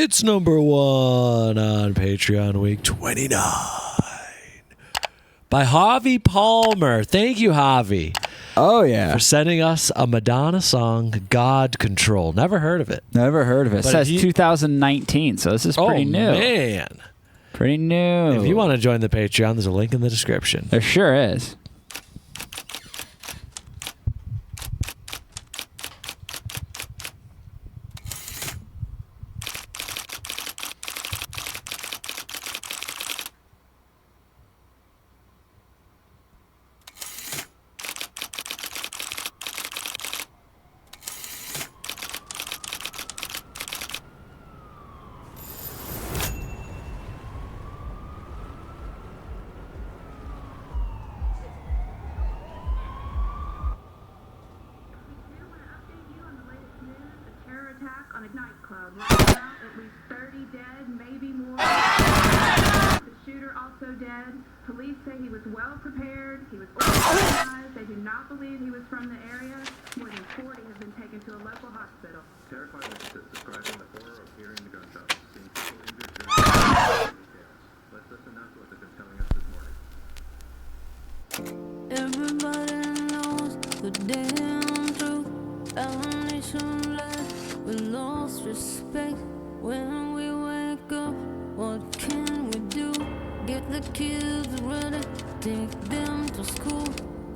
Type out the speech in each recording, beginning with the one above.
It's number 1 on Patreon week 29 by Javi Palmer. Thank you, Javi. Oh, yeah. For sending us a Madonna song, God Control. Never heard of it. Never heard of it. It says 2019, so this is pretty new. Oh, man. Pretty new. If you want to join the Patreon, there's a link in the description. There sure is. Police say he was well prepared. He was organized. They do not believe he was from the area. More than 40 have been taken to a local hospital. Terrifying witnesses describing the horror of hearing the gunshots, seeing people injured during the details. Let's listen now to what they've been telling us this morning. Everybody knows the damn truth. Our nation left, we lost respect. When we wake up, what can we do? Get the kids ready, take them to school.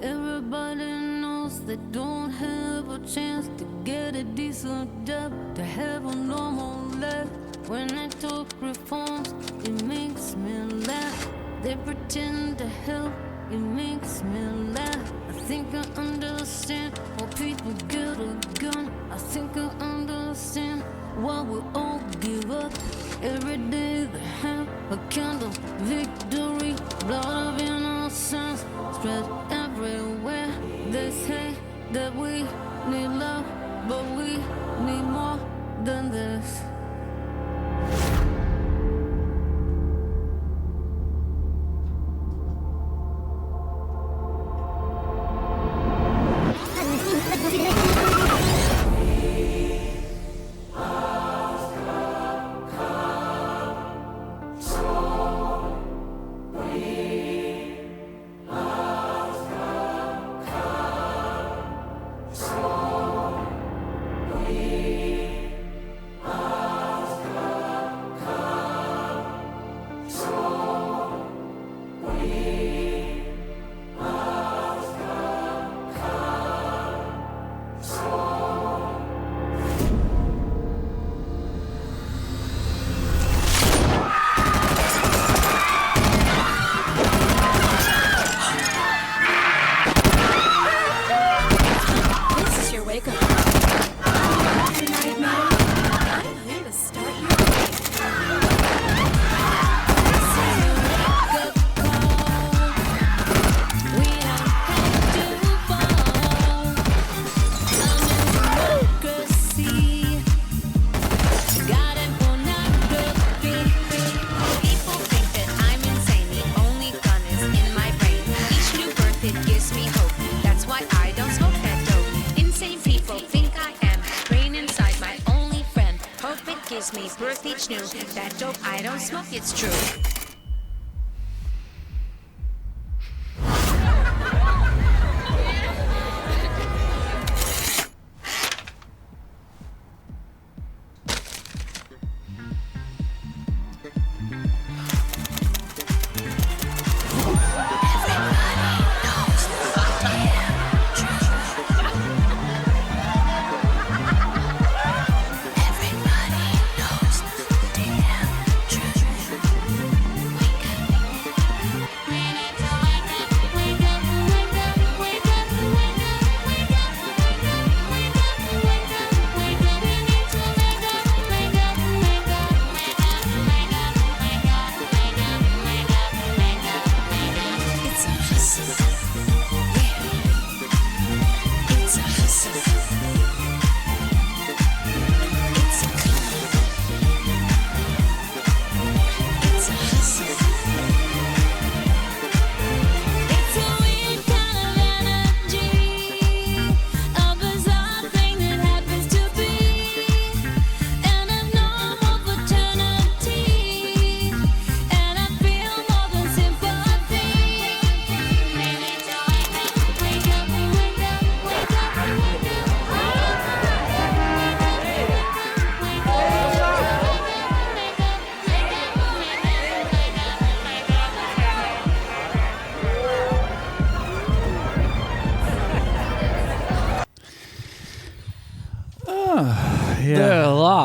Everybody knows they don't have a chance to get a decent job, to have a normal life. When they talk reforms, it makes me laugh. They pretend to help, it makes me laugh. I think I understand why people get a gun. I think I understand why we all give up. Every day they have a kind of victory. Blood of innocence spread everywhere. They say that we need love, but we need more than this. That dope I don't smoke, it's true.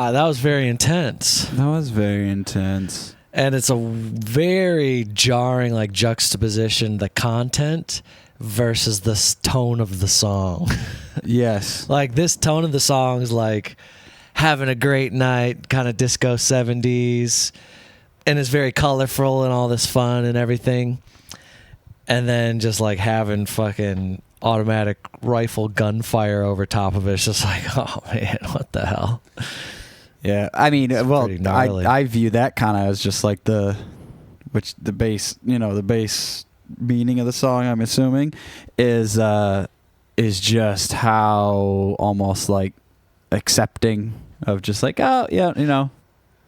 God, that was very intense. That was very intense. And it's a very jarring, like, juxtaposition, the content versus the tone of the song. Yes. Like, this tone of the song is like having a great night, kind of disco 70s, and it's very colorful and all this fun and everything. And then just like having fucking automatic rifle gunfire over top of it. It's just like, oh man, what the hell? Yeah, I mean, pretty gnarly. I view that kind of as just like the base, the base meaning of the song. I'm assuming is just how almost like accepting of just like, oh yeah,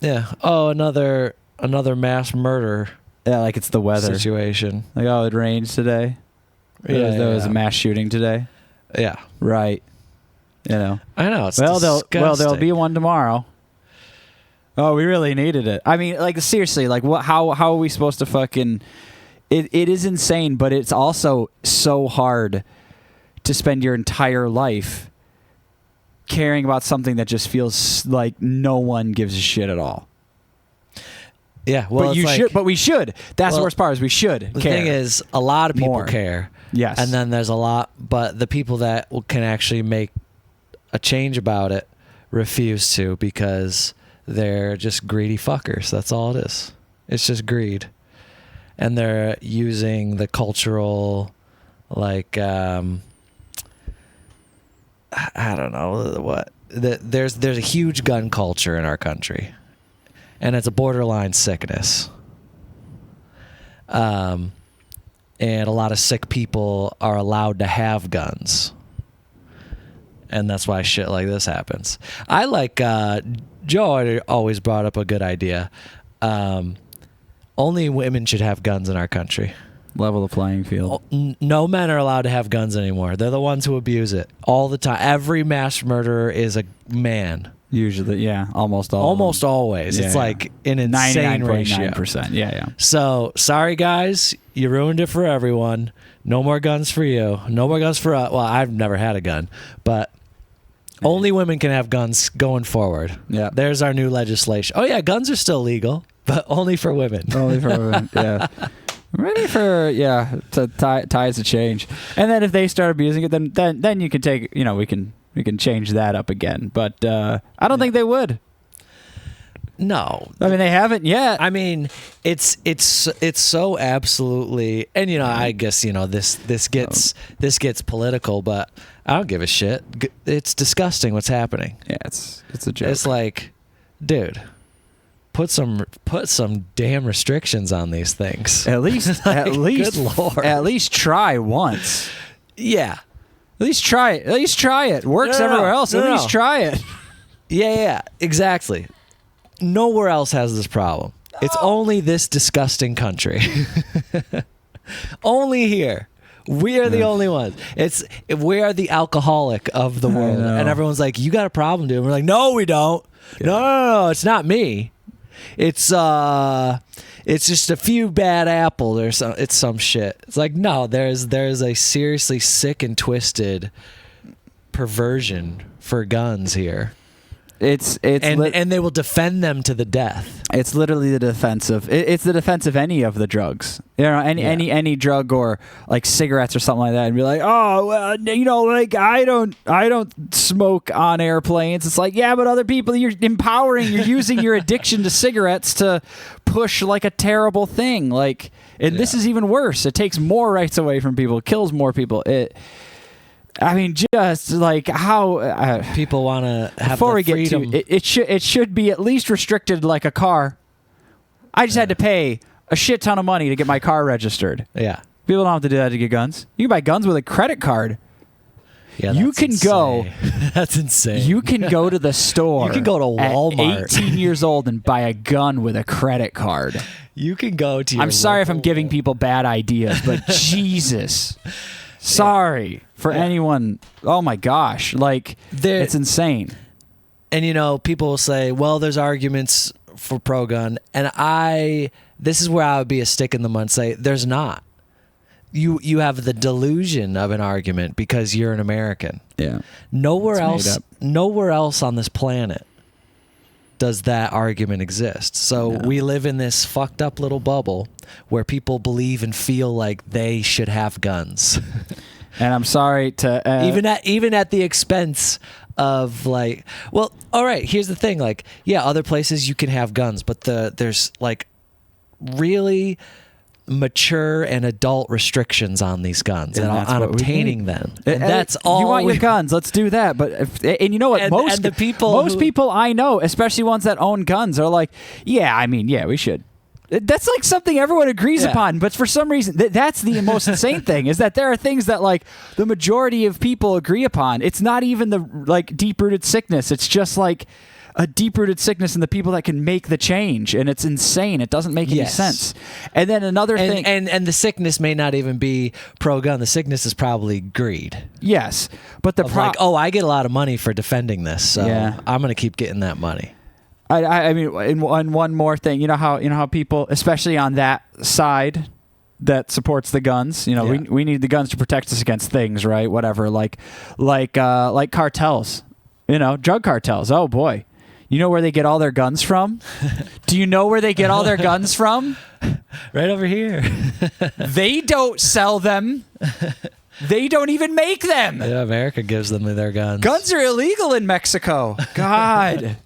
Yeah. Oh, another mass murder yeah, like it's the weather situation. Like, oh, it rained today. There was a mass shooting today. Yeah. Right. I know. It's there'll be one tomorrow. Oh, we really needed it. I mean, like, seriously, like, what? How are we supposed to fucking? It is insane, but it's also so hard to spend your entire life caring about something that just feels like no one gives a shit at all. Yeah, well, but we should. That's the worst part is we should. The thing is, a lot of people more. care. Yes, and then there's a lot, but the people that can actually make a change about it refuse to because they're just greedy fuckers. That's all it is. It's just greed. And they're using the cultural, like, I don't know what. There's a huge gun culture in our country, and it's a borderline sickness. And a lot of sick people are allowed to have guns. And that's why shit like this happens. I like, Joe always brought up a good idea. Only women should have guns in our country. Level the playing field. No men are allowed to have guns anymore. They're the ones who abuse it all the time. Every mass murderer is a man. Usually, yeah, almost always. Yeah, it's like an insane ratio. 99.9%. Yeah. So, sorry guys, you ruined it for everyone. No more guns for you. No more guns for us. Well, I've never had a gun, but only women can have guns going forward. Yeah. There's our new legislation. Oh yeah, guns are still legal, but only for women. Only for women. Yeah. Ready for tides to change, and then if they start abusing it, then you can take we can change that up again. But I don't think they would. No, I mean they haven't yet. I mean it's so absolutely, and I guess this gets political, but I don't give a shit. It's disgusting what's happening. Yeah, it's a joke. It's like, dude. Put some damn restrictions on these things. At least, good Lord. At least try once. Yeah. At least try it. At least try it. Works everywhere else. At least try it. Yeah, exactly. Nowhere else has this problem. No. It's only this disgusting country. Only here. We are the only ones. We are the alcoholic of the world. And everyone's like, you got a problem, dude. And we're like, no, we don't. Yeah. No, it's not me. It's just a few bad apples or some. It's some shit. It's like, no, there's a seriously sick and twisted perversion for guns here. And they will defend them to the death. It's literally the defense of it's the defense of any of the drugs. Any drug or like cigarettes or something like that, and be like, oh, well, like I don't smoke on airplanes. It's like, yeah, but other people you're empowering. You're using your addiction to cigarettes to push like a terrible thing. Like, and this is even worse. It takes more rights away from people. It kills more people. I mean, just like how people want to have before the freedom. We get to it should be at least restricted like a car. I just had to pay a shit ton of money to get my car registered. Yeah, people don't have to do that to get guns. You can buy guns with a credit card. Yeah, you can go. That's insane. You can go to the store. You can go to Walmart. At 18 years old and buy a gun with a credit card. You can go to. I'm sorry if I'm giving people bad ideas, but Jesus. Sorry for anyone. Oh my gosh. Like, it's insane. And people will say, well, there's arguments for pro-gun. And this is where I would be a stick in the mud and say, there's not. You have the delusion of an argument because you're an American. Yeah. Nowhere else on this planet does that argument exist. So we live in this fucked up little bubble where people believe and feel like they should have guns. And I'm sorry to even at the expense of like, well, all right, here's the thing, like, yeah, other places you can have guns, but there's like really mature and adult restrictions on these guns and on obtaining them. And that's all. You want your guns? Let's do that. But and you know what? Most people I know, especially ones that own guns, are like, yeah, we should. That's like something everyone agrees upon, but for some reason, that's the most insane thing, is that there are things that like the majority of people agree upon. It's not even the like deep-rooted sickness. It's just like a deep-rooted sickness in the people that can make the change, and it's insane. It doesn't make any sense. And then another thing, and the sickness may not even be pro-gun. The sickness is probably greed. Yes, but like, oh, I get a lot of money for defending this, so I'm going to keep getting that money. I mean, and one more thing, you know how people, especially on that side that supports the guns, we need the guns to protect us against things, right? Whatever, like cartels, drug cartels. Oh boy, you know where they get all their guns from? Do you know where they get all their guns from? Right over here. They don't sell them. They don't even make them. Yeah, America gives them their guns. Guns are illegal in Mexico. God.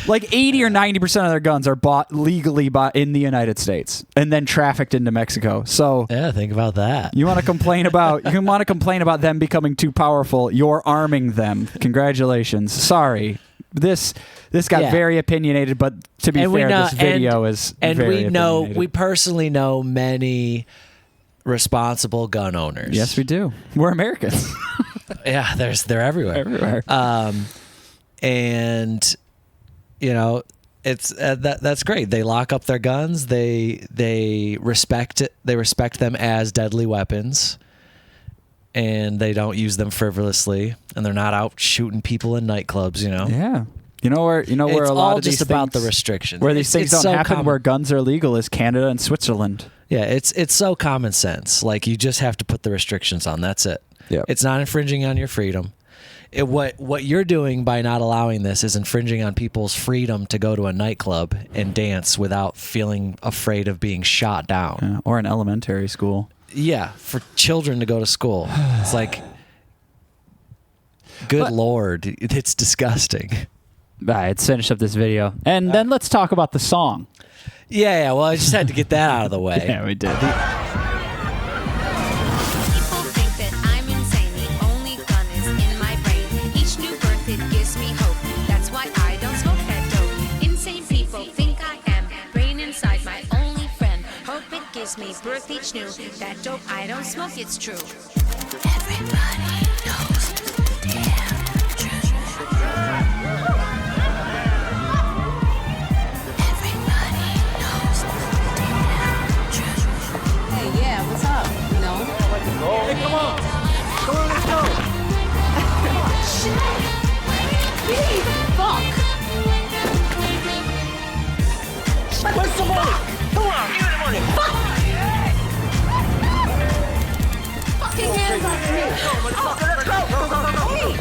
Like 80 or 90% of their guns are legally bought in the United States and then trafficked into Mexico. So yeah, think about that. You want to complain about them becoming too powerful? You're arming them. Congratulations. Sorry. This got very opinionated, but to be fair, this video is very opinionated. We personally know many responsible gun owners. Yes, we do. We're Americans. Yeah, they're everywhere. And it's that's great. They lock up their guns. They respect it. They respect them as deadly weapons, and they don't use them frivolously. And they're not out shooting people in nightclubs. Yeah. Where it's a lot all of these just about things, the restrictions. where these things don't so happen, common. where guns are legal, is Canada and Switzerland. Yeah, it's so common sense. Like, you just have to put the restrictions on. That's it. Yep. It's not infringing on your freedom. What you're doing by not allowing this is infringing on people's freedom to go to a nightclub and dance without feeling afraid of being shot down. Yeah, or an elementary school. Yeah, for children to go to school. It's like, good Lord, it's disgusting. All right, let's finish up this video. And then let's talk about the song. Yeah, well, I just had to get that out of the way. Yeah, we did. People think that I'm insane. The only gun is in my brain. Each new birth, it gives me hope. That's why I don't smoke that dope. Insane people think I am. Brain inside, my only friend. Hope it gives me birth each new. That dope, I don't smoke, it's true. Everybody knows the damn truth. Hey, come on, let's go. Fuck! Where's some money? Come on, give me the money. Fucking hands off me! Let's go. Hey!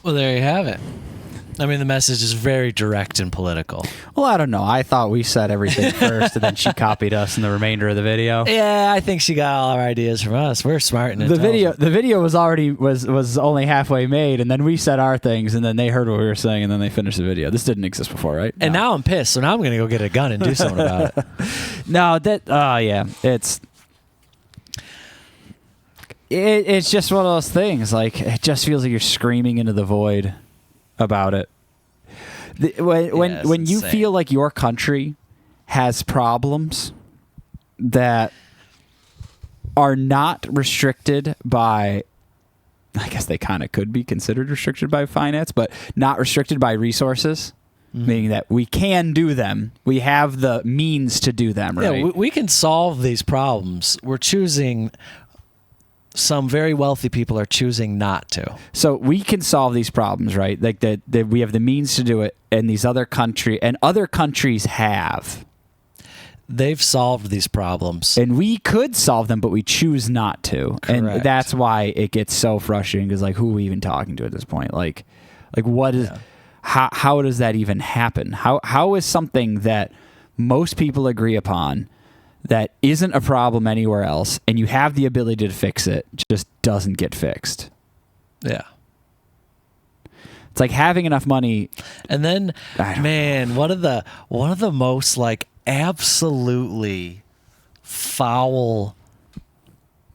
Well, there you have it. I mean, the message is very direct and political. Well, I don't know. I thought we said everything first, and then she copied us in the remainder of the video. Yeah, I think she got all our ideas from us. We're smart and intelligent. The video was already was only halfway made, and then we said our things, and then they heard what we were saying, and then they finished the video. This didn't exist before, right? And now I'm pissed, so now I'm going to go get a gun and do something about it. No, yeah, it's just one of those things. Like, it just feels like you're screaming into the void about it. When you feel like your country has problems that are not restricted by, I guess they kind of could be considered restricted by finance, but not restricted by resources, meaning that we can do them. We have the means to do them, right? Yeah, we can solve these problems. We're choosing... Some very wealthy people are choosing not to. So we can solve these problems, right? Like that we have the means to do it, and other countries have. They've solved these problems, and we could solve them, but we choose not to. Correct. And that's why it gets so frustrating. Because like, who are we even talking to at this point? Like what is? Yeah. How does that even happen? How is something that most people agree upon, that isn't a problem anywhere else, and you have the ability to fix it, just doesn't get fixed? Yeah. It's like having enough money. And then, man, one of the most like absolutely foul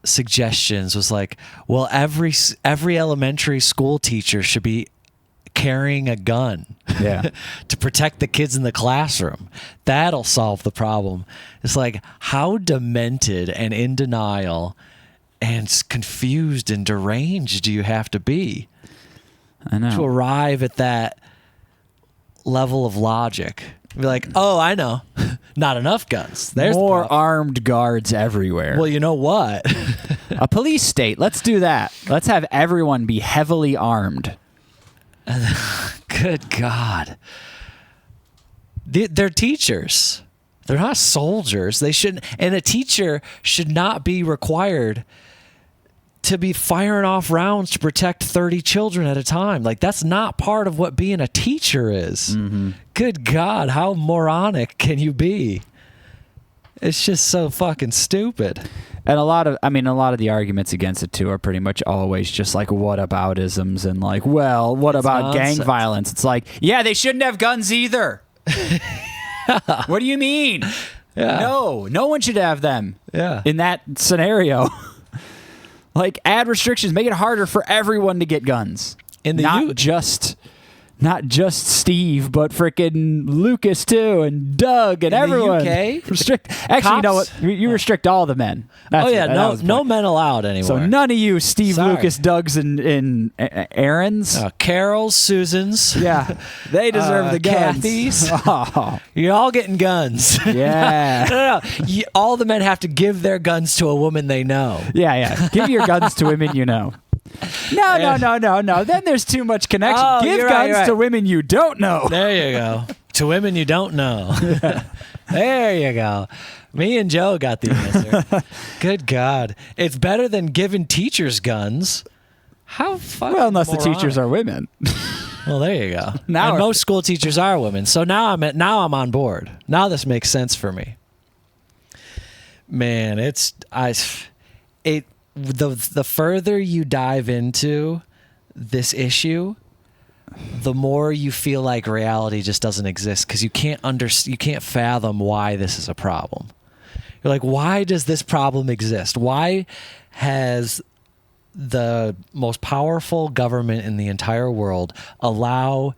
suggestions was like, well, every elementary school teacher should be carrying a gun to protect the kids in the classroom. That'll solve the problem. It's like, how demented and in denial and confused and deranged do you have to be to arrive at that level of logic? Be like, oh, I know. Not enough guns. There's more armed guards everywhere. Well, you know what? A police state. Let's do that. Let's have everyone be heavily armed. Good God. They're teachers. They're not soldiers. They shouldn't. And a teacher should not be required to be firing off rounds to protect 30 children at a time. Like, that's not part of what being a teacher is. Mm-hmm. Good God, how moronic can you be? It's just so fucking stupid. And a lot of the arguments against it too are pretty much always just like whataboutisms and like, well, what about gang violence? It's like, yeah, they shouldn't have guns either. What do you mean? Yeah. No one should have them. Yeah. In that scenario. Like, add restrictions, make it harder for everyone to get guns. Not just Steve, but frickin' Lucas too, and Doug, and everyone. The UK? Actually, cops? You know what? You restrict all the men. No men allowed anymore. So none of you, Steve, Lucas, Dougs, and Aarons. Carols, Susans. Yeah, they deserve the guns. Kathys. Oh. You're all getting guns. Yeah. No. All the men have to give their guns to a woman they know. Yeah. Give your guns to women you know. No. Then there's too much connection. Give guns to women you don't know. There you go. To women you don't know. There you go. Me and Joe got the answer. Good God. It's better than giving teachers guns. How fucking unless moronic. the teachers are women. Well, there you go. And most school teachers are women. So now I'm on board. Now this makes sense for me. Man, the further you dive into this issue, the more you feel like reality just doesn't exist, because you can't fathom why this is a problem. You're like, why does this problem exist? Why has the most powerful government in the entire world allow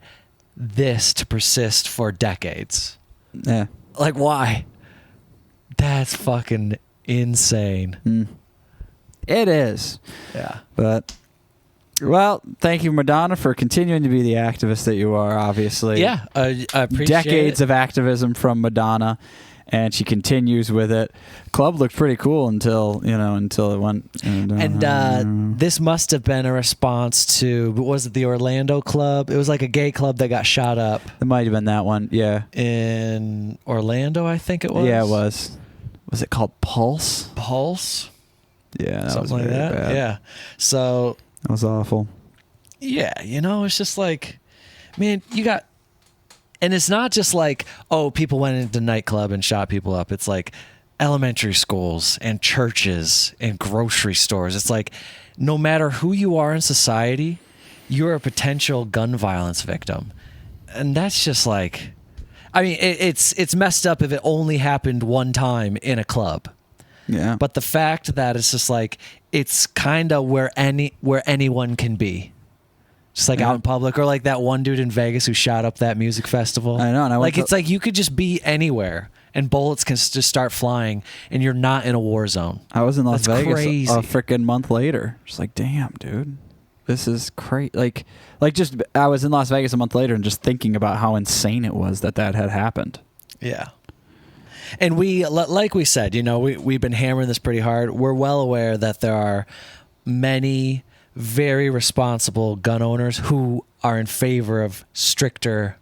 this to persist for decades? Yeah. Like, why? That's fucking insane. Mm. It is. Yeah. But, well, thank you, Madonna, for continuing to be the activist that you are, obviously. Yeah, I appreciate decades of activism from Madonna, and she continues with it. Club looked pretty cool until it went. And this must have been a response to, was it the Orlando club? It was like a gay club that got shot up. It might have been that one, yeah. In Orlando, I think it was. Yeah, it was. Was it called Pulse? Pulse? Yeah, that something was like that. bad. Yeah. So that was awful. Yeah, it's just like, man, you got, and it's not just like, oh, people went into nightclub and shot people up. It's like elementary schools and churches and grocery stores. It's like, no matter who you are in society, you're a potential gun violence victim. And that's just like, I mean, it's messed up if it only happened one time in a club. Yeah. But the fact that it's just like, it's kind of where anyone can be. Just like out in public, or like that one dude in Vegas who shot up that music festival. I know. And it's like you could just be anywhere and bullets can just start flying and you're not in a war zone. I was in Las Vegas crazy. a freaking month later. Just like, damn, dude. This is crazy. Like just I was in Las Vegas a month later and just thinking about how insane it was that had happened. Yeah. And we, like we said, we've been hammering this pretty hard. We're well aware that there are many very responsible gun owners who are in favor of stricter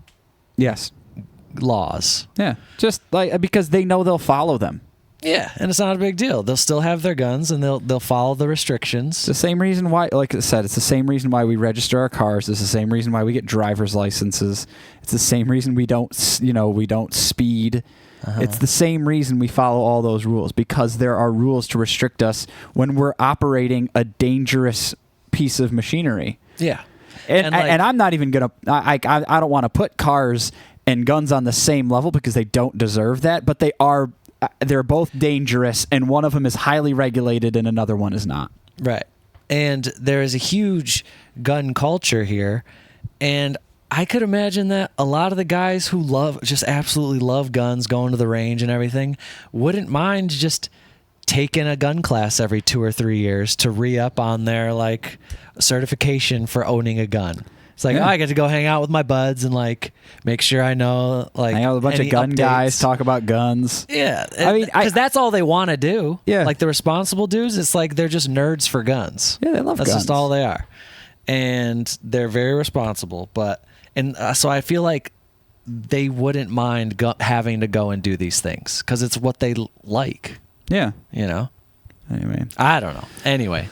laws. Yeah. Just like because they know they'll follow them. Yeah, and it's not a big deal. They'll still have their guns and they'll follow the restrictions. It's the same reason why, like I said, it's the same reason why we register our cars. It's the same reason why we get driver's licenses. It's the same reason we don't speed. It's the same reason we follow all those rules, because there are rules to restrict us when we're operating a dangerous piece of machinery. Yeah. And I'm not even going to, I don't want to put cars and guns on the same level because they don't deserve that, but they're both dangerous, and one of them is highly regulated and another one is not. Right. And there is a huge gun culture here, and I could imagine that a lot of the guys who just absolutely love guns, going to the range and everything, wouldn't mind just taking a gun class every 2 or 3 years to re-up on their like certification for owning a gun. It's like, I get to go hang out with my buds and like make sure I know like hang out with a bunch of gun guys, talk about guns. Yeah, I mean, because that's all they want to do. Yeah, like the responsible dudes, it's like they're just nerds for guns. Yeah, they love guns. That's just all they are, and they're very responsible. So I feel like they wouldn't mind having to go and do these things because it's what they like. Yeah, Anyway, I don't know. Anyway.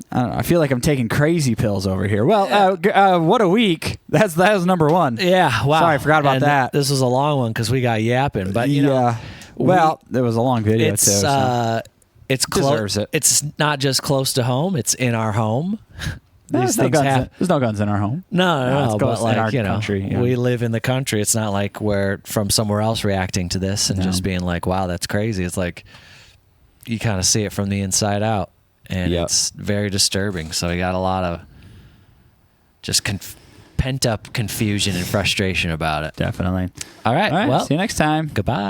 I don't know. I feel like I'm taking crazy pills over here. Well, what a week. That was number one. Yeah, wow. Sorry, I forgot about that. This was a long one because we got yapping. But, well, there was a long video, it's, too. So. It's deserves it. It's not just close to home. It's in our home. There's no guns in our home. No, but like, in our country. We live in the country. It's not like we're from somewhere else reacting to this and just being like, wow, that's crazy. It's like you kind of see it from the inside out. And it's very disturbing. So we got a lot of just pent-up confusion and frustration about it. Definitely. All right. Well, see you next time. Goodbye.